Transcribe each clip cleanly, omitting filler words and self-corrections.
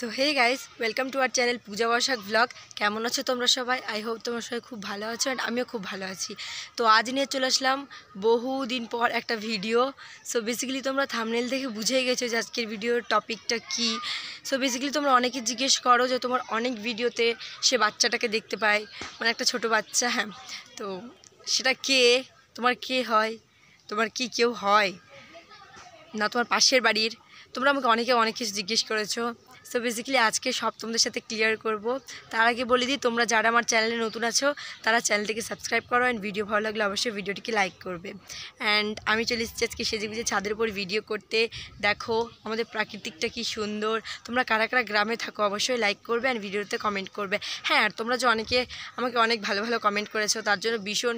So hey guys, welcome to our channel Puja Basak blog. কেমন আছো তোমরা সবাই? আই হোপ তোমরা সবাই খুব ভালো আছো অ্যান্ড আমিও খুব ভালো আছি। তো আজ নিয়ে চলে আসলাম বহুদিন পর একটা ভিডিও। সো বেসিক্যালি তোমরা থাম্বনেল দেখে বুঝেই গেছো যে আজকের ভিডিওর টপিকটা কী। সো বেসিক্যালি তোমরা অনেকে জিজ্ঞেস করো যে তোমার অনেক ভিডিওতে সে বাচ্চাটাকে দেখতে পায়, মানে একটা ছোট বাচ্চা। হ্যাঁ, তো সেটা কে? তোমার কে হয়? তোমার কি কেউ হয় না তোমার পাশের বাড়ির? তোমরা আমাকে অনেক কিছু জিজ্ঞেস করেছো। সো বেসিক্যালি আজকে সব তোমাদের সাথে ক্লিয়ার করব। তার আগে বলে দিই, তোমরা যারা আমার চ্যানেলে নতুন আছো তারা চ্যানেলটিকে সাবস্ক্রাইব করো অ্যান্ড ভিডিও ভালো লাগলে অবশ্যই ভিডিওটিকে লাইক করবে। অ্যান্ড আমি চলে এসেছি আজকে সেজেগুজে ছাদের উপর ভিডিও করতে। দেখো আমাদের প্রাকৃতিকটা কি সুন্দর। তোমরা কারা কারা গ্রামে থাকো অবশ্যই লাইক করবে অ্যান্ড ভিডিওতে কমেন্ট করবে। হ্যাঁ, আর তোমরা যে অনেকে আমাকে অনেক ভালো ভালো কমেন্ট করেছো তার জন্য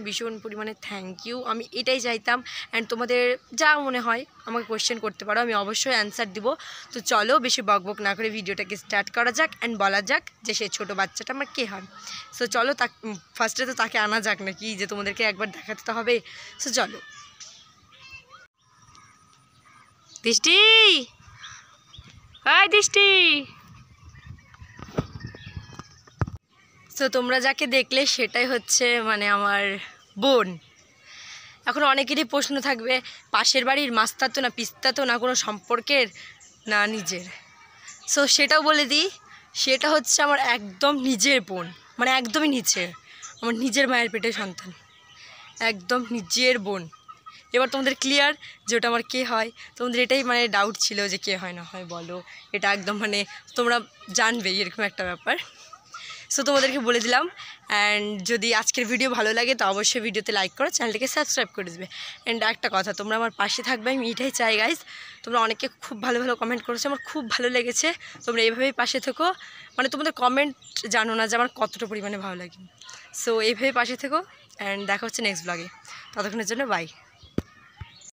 ভীষণ পরিমাণে থ্যাংক ইউ। আমি এটাই চাইতাম। অ্যান্ড তোমাদের যা মনে হয় আমাকে কোয়েশ্চেন করতে পারো, আমি অবশ্যই অ্যান্সার দিব। তো চলো বেশি বকবক না করে ভিডিওটাকে স্টার্ট করা যাক অ্যান্ড বলা যাক যে সেই ছোটো বাচ্চাটা আমার কে হয়। সো চলো ফার্স্টে তো তাকে আনা যাক, নাকি যে তোমাদেরকে একবার দেখাতে তো হবে। সো চলো। দৃষ্টি, হাই দৃষ্টি। সো তোমরা যাকে দেখলে সেটাই হচ্ছে মানে আমার বোন। এখন অনেকেরই প্রশ্ন থাকবে, পাশের বাড়ির মাস্তাতো না পিস্তাতো না কোনো সম্পর্কের না নিজের। সো সেটাও বলে দিই, সেটা হচ্ছে আমার একদম নিজের বোন, মানে একদমই নিচের, আমার নিজের মায়ের পেটের সন্তান, একদম নিজের বোন। এবার তোমাদের ক্লিয়ার যে ওটা আমার কে হয়। তোমাদের এটাই মানে ডাউট ছিল যে কে হয় না হয় বলো, এটা একদম মানে তোমরা জানবেই এরকম একটা ব্যাপার। সো তোমাদেরকে বলে দিলাম। অ্যান্ড যদি আজকের ভিডিও ভালো লাগে তো অবশ্যই ভিডিওতে লাইক করো, চ্যানেলটিকে সাবস্ক্রাইব করে দেবে। অ্যান্ড একটা কথা, তোমরা আমার পাশে থাকবে, আমি এটাই চাই গাইজ। তোমরা অনেকে খুব ভালো কমেন্ট করেছো, আমার খুব ভালো লেগেছে। তোমরা এইভাবেই পাশে থেকো, মানে তোমাদের কমেন্ট জানো না যে আমার কতটা পরিমাণে ভালো লাগে। সো এইভাবেই পাশে থেকো অ্যান্ড দেখা হচ্ছে নেক্সট ব্লগে। ততক্ষণের জন্য বাই।